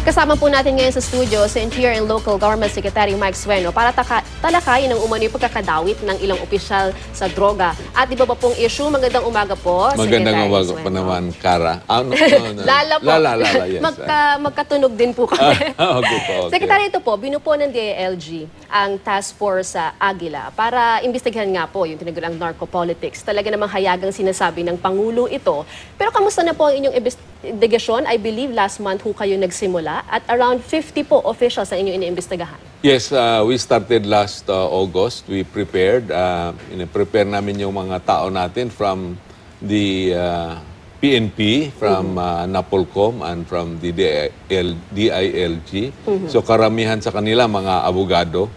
Kasama po natin ngayon sa studio si Interior and Local Government Secretary Mike Sueno para talakayin ang umano'y pagkakadawit ng ilang opisyal sa droga. At iba pa pong issue, magandang umaga po, magandang umaga pa naman, Kara. Lala po. Lala, yes. Magkatunog din po kami. Okay po, okay. Secretary, ito po, binupo ng DILG ang Task Force sa Aguila para imbestigahan nga po yung tinagulang narcopolitics. Talaga namang hayagang sinasabi ng Pangulo ito. Pero kamusta na po ang inyong investigasyon? I believe last month ho kayo nagsimula at around 50 po officials sa inyong iniimbestigahan. Yes, we started last August. We prepared. Prepare namin yung mga tao natin from the PNP, from NAPOLCOM, and from the DILG. So karamihan sa kanila mga abogado.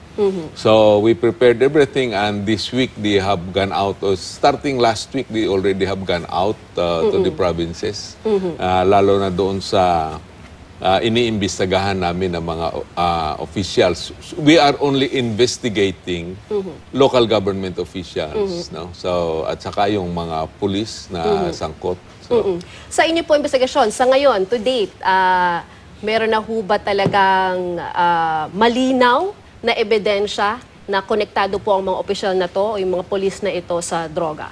So we prepared everything, and this week they have gone out. Starting last week, they already have gone out to the provinces. Lalo na doon sa iniimbestagahan namin ng mga officials. We are only investigating local government officials, no? So at saka yung mga pulis na sangkot. So, sa inyo po investigasyon, sa ngayon, to date, meron na ho ba talagang malinaw na ebidensya na konektado po ang mga opisyal na to o yung mga pulis na ito sa droga?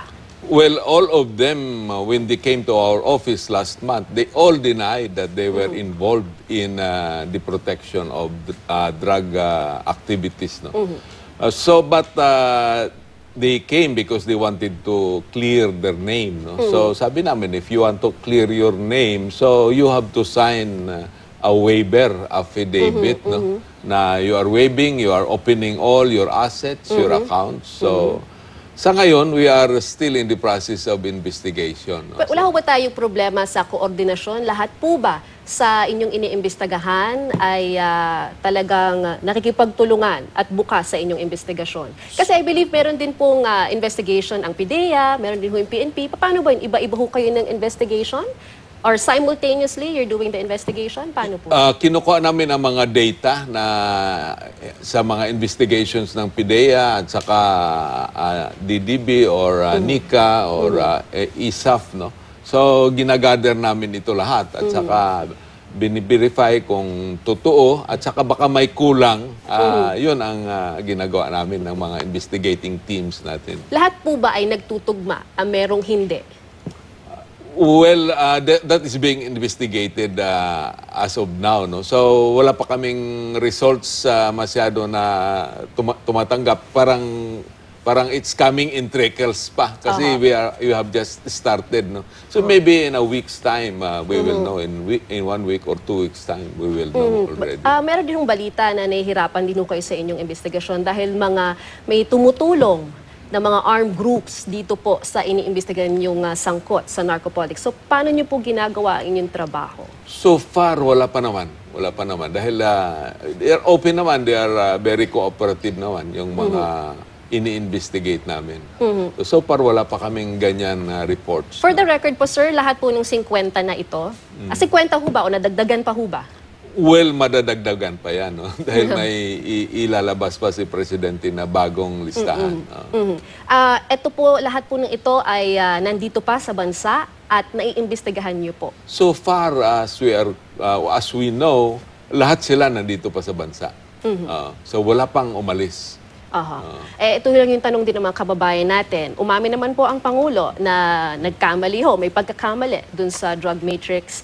Well, all of them, when they came to our office last month, they all denied that they were involved in the protection of drug activities. No? But they came because they wanted to clear their name. No? So sabi namin, if you want to clear your name, so you have to sign a waiver affidavit, no? Na you are waiving, you are opening all your assets, your accounts. So sa ngayon, we are still in the process of investigation. No? Wala ho ba tayong problema sa koordinasyon? Lahat po ba sa inyong iniimbestagahan ay talagang nakikipagtulungan at bukas sa inyong investigasyon? Kasi I believe meron din pong investigation ang PIDEA, meron din ho yung PNP. Paano ba yun? Iba-iba ho kayo ng investigation? Or simultaneously, you're doing the investigation? Paano po? Kinukuha namin ang mga data na sa mga investigations ng PIDEA at saka DDB or NICA or ISAF. No? So, ginagather namin ito lahat at saka biniverify kung totoo at saka baka may kulang. Yun ang ginagawa namin ng mga investigating teams natin. Lahat po ba ay nagtutugma? Merong hindi? Well, that is being investigated as of now. No? So, wala pa kaming results masyado na tumatanggap. Parang it's coming in trickles pa. Kasi we have just started. No? So, maybe in a week's time, we will know. In 1 week or 2 weeks' time, we will know already. Meron din yung balita na nahihirapan din kayo sa inyong investigasyon dahil may tumutulong na mga armed groups dito po sa iniimbestigahan yung sangkot sa narcopolitics. So, paano nyo po ginagawa ang inyong trabaho? So far, wala pa naman. Wala pa naman. Dahil they are open naman. They are very cooperative naman, yung mga ini-investigate namin. So far, wala pa kaming ganyan reports. For the record po, sir, lahat po ng 50 na ito, 50 ho ba o nadagdagan pa ho ba? Well, madadagdagan pa yan, no? Dahil may ilalabas pa si Presidente na bagong listahan. Ito po, lahat po ng ito ay nandito pa sa bansa at naiimbestigahan niyo po? So far, as we know, lahat sila nandito pa sa bansa. So wala pang umalis. Ito lang yung tanong din ng mga kababayan natin. Umamin naman po ang Pangulo na nagkamali ho, may pagkakamali dun sa drug matrix.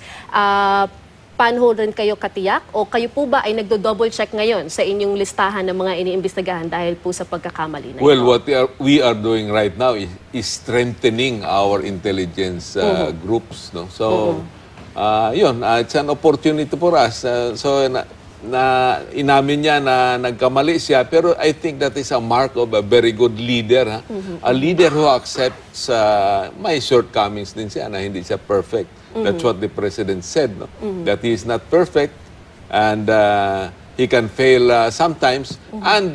Paano rin kayo katiyak? O kayo po ba ay nagdo-double check ngayon sa inyong listahan ng mga iniimbestigahan dahil po sa pagkakamali na ito? Well, what we are doing right now is strengthening our intelligence groups. No? So, yun, it's an opportunity for us. Inamin niya na nagkamali siya, pero I think that is a mark of a very good leader. A leader who accepts may shortcomings din siya, na hindi siya perfect. That's what the President said, no? That he is not perfect and he can fail sometimes. And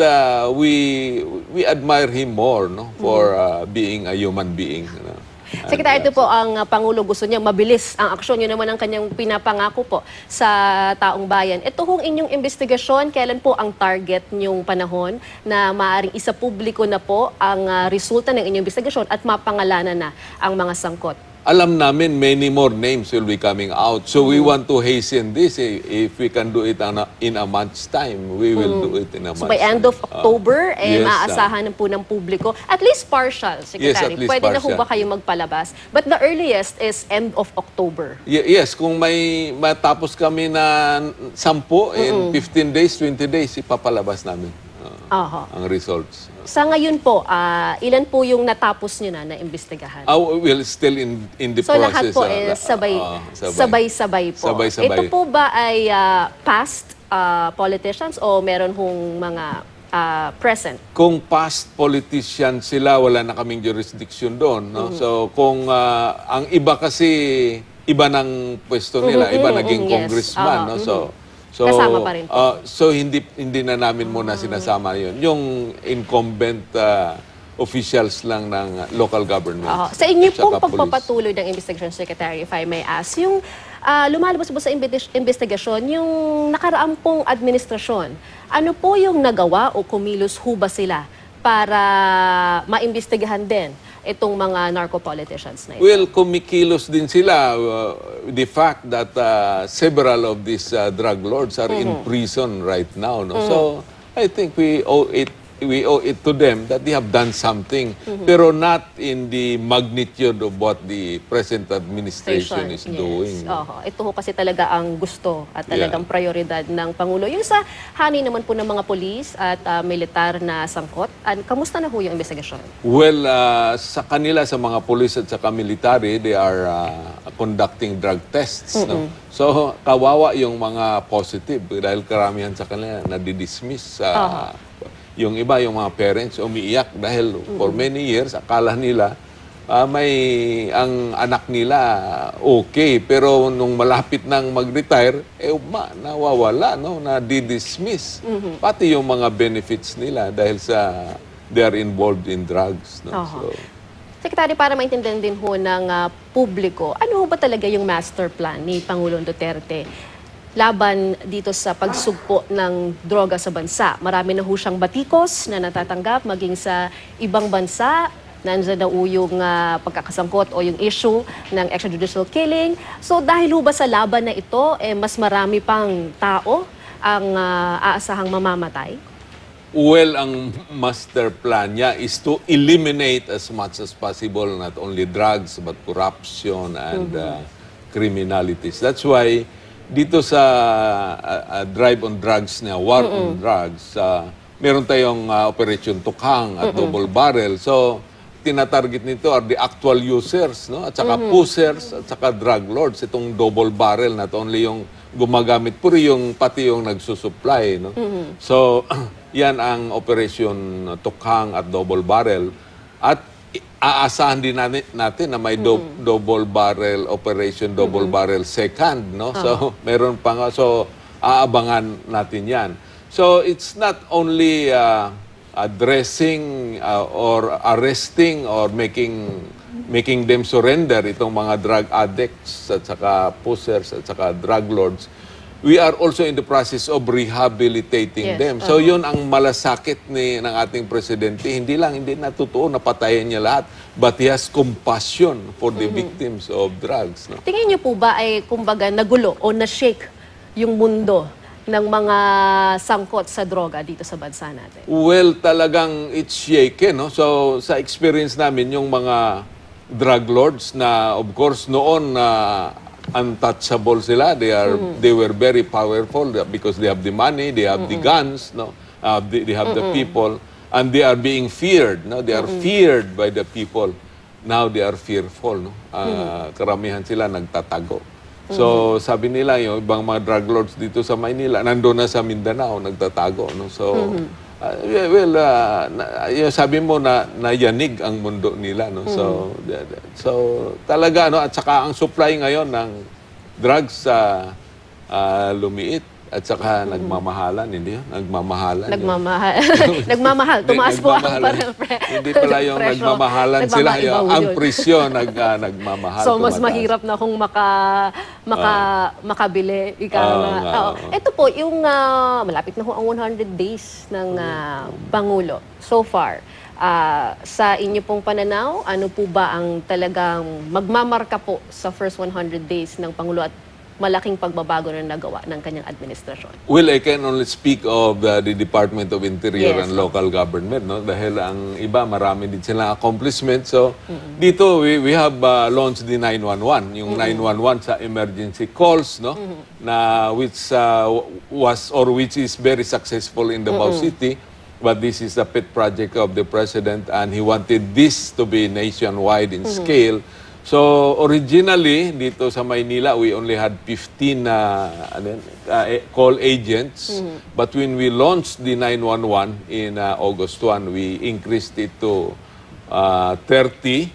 we admire him more, no? For being a human being. You know? Secretary, ito po ang Pangulo gusto niya mabilis ang aksyon. Yun naman ang kanyang pinapangako po sa taong bayan. Ito hong inyong investigasyon, kailan po ang target niyong panahon na maaaring isa publiko na po ang resulta ng inyong investigasyon at mapangalanan na ang mga sangkot? alam namin many more names will be coming out. So we want to hasten this. If we can do it in a month's time, we will do it in a month's So by end of October, yes, maaasahan po ng publiko. At least partial, Secretary. Yes, at least Pwede na ho partial. ba kayo magpalabas? But the earliest is end of October. Yes, kung may matapos kami na 10 in 15 days, 20 days, ipapalabas namin Aha. ang results. Sa ngayon po, ilan po yung natapos nyo na imbestigahan? We're still in the So lahat process. po sabay-sabay po. Sabay-sabay. Ito po ba ay past politicians o meron hong mga present? Kung past politician sila, wala na kaming jurisdiction doon. No? So kung ang iba kasi, iba ng pwesto nila, iba naging yes. congressman. No? So Kasama pa rin po. so hindi na namin muna sinasama yun. Yung incumbent officials lang ng local government. Sa inyo tsaka pong police. pagpapatuloy ng Investigation Secretary, if I may ask, yung lumalabas po sa investigasyon, yung nakaraang pong administrasyon, ano po yung nagawa o kumilos ho ba sila para maimbestigahan din itong mga narco-politicians na ito? Well, kumikilos din sila. The fact that several of these drug lords are in prison right now. No? So, I think we owe it to them that they have done something, pero not in the magnitude of what the present administration is doing. Ito ho kasi talaga ang gusto at talagang prioridad ng Pangulo. Yung sa hani naman po ng mga polis at militar na sangkot, kamusta na ho yung investigasyon? Well, sa kanila, sa mga pulis at saka military, they are conducting drug tests. No? So, kawawa yung mga positive dahil karamihan sa kanila nadidismiss. Yung iba, yung mga parents, umiiyak dahil for many years, akala nila ang anak nila okay. Pero nung malapit nang mag-retire, nawawala, no? Na-dismiss. Pati yung mga benefits nila dahil they are involved in drugs. No? So, Secretary, para maintindihan din ho ng publiko, ano ho ba talaga yung master plan ni Pangulong Duterte laban dito sa pagsugpo ng droga sa bansa? Marami na ho siyang batikos na natatanggap maging sa ibang bansa. Nandiyan na ho yung pagkakasangkot o yung issue ng extrajudicial killing. So dahil ho ba sa laban na ito, mas marami pang tao ang aasahang mamamatay? well, ang master plan niya is to eliminate as much as possible not only drugs but corruption and criminalities. That's why dito sa drive on drugs niya, war on drugs, meron tayong Operation Tukhang at Double Barrel. So, tinatarget nito are the actual users, no? At saka pushers, at saka drug lords. Itong Double Barrel, not only yung gumagamit, pati yung nagsusupply, no? So, yan ang Operation Tukhang at Double Barrel. At aasahan din natin na may double barrel operation, double barrel second, no? So, meron pa nga. So, aabangan natin yan. So, it's not only addressing or arresting or making them surrender itong mga drug addicts at saka pushers at saka drug lords. We are also in the process of rehabilitating them. So yun ang malasakit ng ating presidente. Hindi na totoo na patayin niya lahat, but he has compassion for the victims of drugs. No? Tingin niyo po ba ay kumbaga nagulo o na-shake yung mundo ng mga sangkot sa droga dito sa bansa natin? Well, talagang it's shaken. No? So sa experience namin, yung mga drug lords na of course noon untouchable sila. They were very powerful because they have the money, they have the guns, no? They have the people, and they are being feared. No? They are feared by the people. Now they are fearful. No? Karamihan sila nagtatago. So sabi nila yung ibang mga drug lords dito sa Maynila, nandoon na sa Mindanao, nagtatago. No? So sabi mo na nayanig ang mundo nila, no. So talaga, no, at saka ang supply ngayon ng drugs sa lumiit at saka nagmamahalan, hindi yun? Nagmamahalan. Nagmamahal. Tumaas po ang hindi pala yung presyo. nagmamahalan sila. Ang presyo nagmamahal. So mas mahirap na kung makabili. Ito po, yung malapit na ho ang 100 days ng Pangulo so far. Sa inyo pong pananaw, ano po ba ang talagang magmamarka po sa first 100 days ng Pangulo at malaking pagbabago na nagawa ng kanyang administrasyon? Well, I can only speak of the Department of Interior Yes, and Local Government, no? Dahil ang iba, marami din silang accomplishment. So, dito, we have launched the 911, yung 911 sa emergency calls, no? Na which is very successful in Davao City. But this is a pet project of the President, and he wanted this to be nationwide in scale. So originally dito sa Maynila we only had 15 call agents, but when we launched the 911 in August 1, we increased it to 30,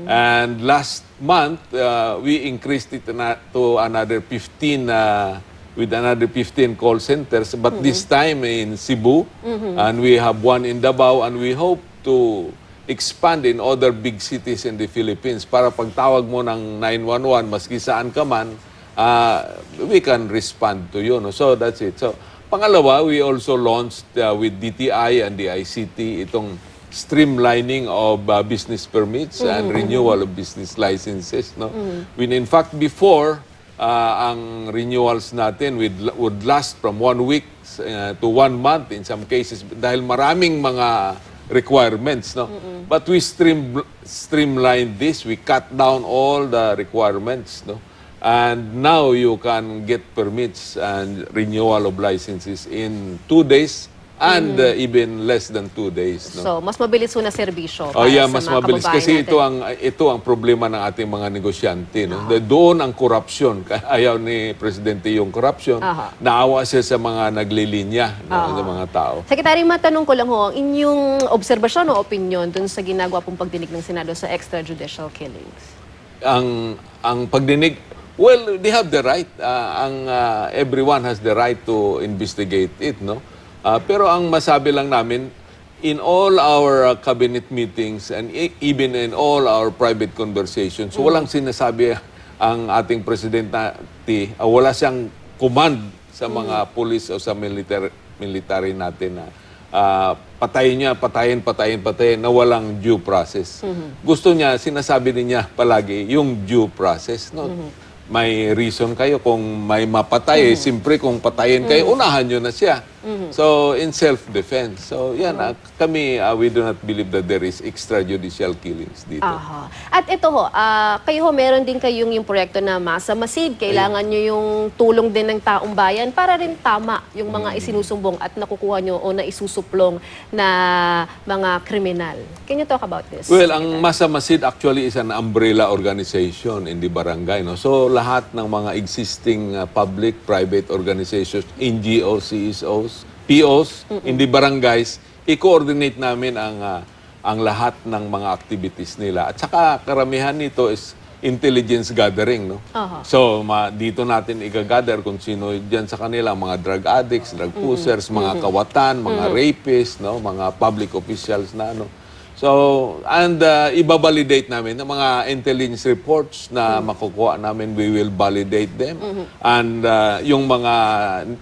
and last month we increased it to another 15 with another 15 call centers, but this time in Cebu, and we have one in Davao, and we hope to expand in other big cities in the Philippines para pagtawag mo ng 911, maski saan ka man, we can respond to you. No? So that's it. So pangalawa, we also launched with DTI and the ICT itong streamlining of business permits and renewal of business licenses. No? When in fact before, ang renewals natin would last from 1 week to 1 month in some cases dahil maraming mga requirements, no? But we streamlined this. We cut down all the requirements, no? And now you can get permits and renewal of licenses in 2 days and even less than 2 days, no? So, mas mabilis ho na serbisyo Oh para yeah, sa mas mga mabilis kababayan kasi natin. ito ang problema ng ating mga negosyante, no? Doon ang corruption. Ayaw ni presidente yung corruption. Naawa siya sa mga naglilinya, no, sa mga tao. Secretary, matanong ko lang ho, ang inyong obserbasyon o opinion dun sa ginagawa pong pagdinig ng Senado sa extrajudicial killings? Ang pagdinig, well, they have the right. Everyone has the right to investigate it, no? Pero ang masabi lang namin, in all our cabinet meetings and even in all our private conversations, walang sinasabi ang ating presidente, wala siyang command sa mga police o sa military natin na patayin na walang due process. Gusto niya, sinasabi din niya palagi yung due process, no? May reason kayo kung may mapatay, siyempre kung patayin kayo, unahan nyo na siya. So, in self-defense. So, yan, kami, we do not believe that there is extrajudicial killings dito. At ito ho, kayo ho, meron din kayong yung proyekto na Masa Masid. Kailangan nyo yung tulong din ng taong bayan para rin tama yung mga isinusumbong at nakukuha nyo o naisusuplong na mga kriminal. Can you talk about this? Well, ang Masa Masid actually is an umbrella organization in the barangay. No? So, lahat ng mga existing public-private organizations, NGOs, CSOs, POs, in the barangays, i-coordinate namin ang lahat ng mga activities nila. At saka karamihan nito is intelligence gathering, no? So, dito natin i-gather kung sino diyan sa kanila, mga drug addicts, drug pushers, mga kawatan, mga rapists, no? Mga public officials na ano. So, and ibabalidate namin ng mga intelligence reports na makukuha namin, we will validate them. And yung mga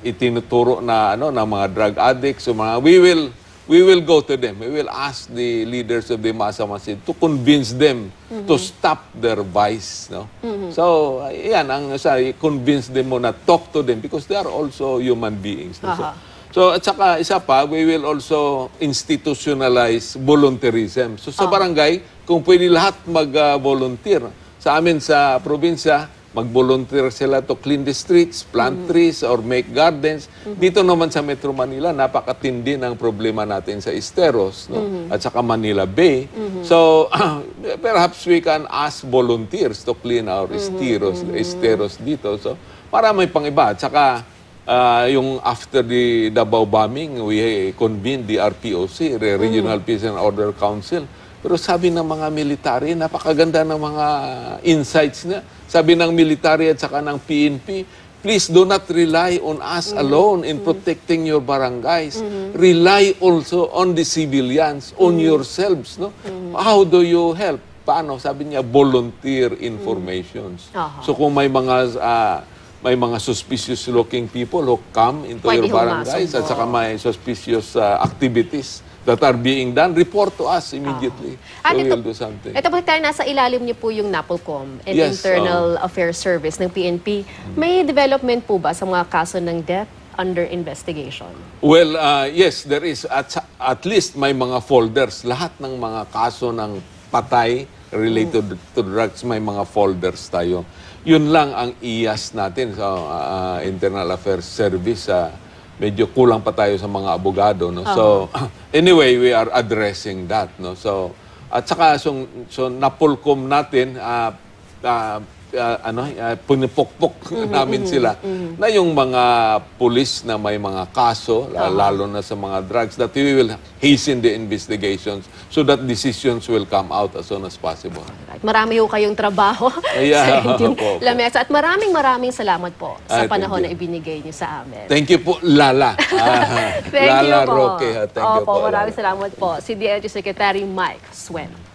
itinuturo na ano na mga drug addicts, so mga we will go to them. We will ask the leaders of the Masa Masid to convince them to stop their vice, no? So, yan ang convince them muna, talk to them because they are also human beings. No? So, at saka isa pa, we will also institutionalize volunteerism. So, sa barangay, kung pwede lahat mag-volunteer. Sa amin sa probinsya, mag-volunteer sila to clean the streets, plant trees, or make gardens. Dito naman sa Metro Manila, napakatindi ng problema natin sa Esteros, no? At saka Manila Bay. So, perhaps we can ask volunteers to clean our Esteros dito. So, para may pang-iba. At saka, yung after the Davao bombing, we convened the RPOC, Regional Peace and Order Council. Pero sabi ng mga military, napakaganda ng mga insights niya. Sabi ng military at saka ng PNP, please do not rely on us alone in protecting your barangays. Rely also on the civilians, on yourselves. No? How do you help? Paano? Sabi niya, volunteer informations. So kung may mga suspicious looking people who come into your barangays at saka may suspicious activities, that are being done, report to us immediately. At So we ito- will do something. Ito po, Secretary, nasa ilalim niyo po yung NAPOLCOM and Yes, Internal Affairs Service ng PNP. May development po ba sa mga kaso ng death under investigation? Well, yes, there is. At least may mga folders. Lahat ng mga kaso ng patay related to drugs, may mga folders tayo. Yun lang ang IAS natin sa Internal Affairs Service. Medyo kulang pa tayo sa mga abogado. No? So, anyway, we are addressing that. No? So, at saka, so NAPOLCOM natin, punipokpok namin sila na yung mga pulis na may mga kaso, lalo na sa mga drugs, that we will hasten the investigations so that decisions will come out as soon as possible. Right. Marami ho kayong trabaho Yeah, sa inyong opo. lamesa. At maraming salamat po sa Thank panahon you. na ibinigay niyo sa amin. Thank you po, Lala. Thank Lala you po. Roque. Thank you Opo, po. maraming Lala. salamat po. Si DLG Secretary Mike Swen.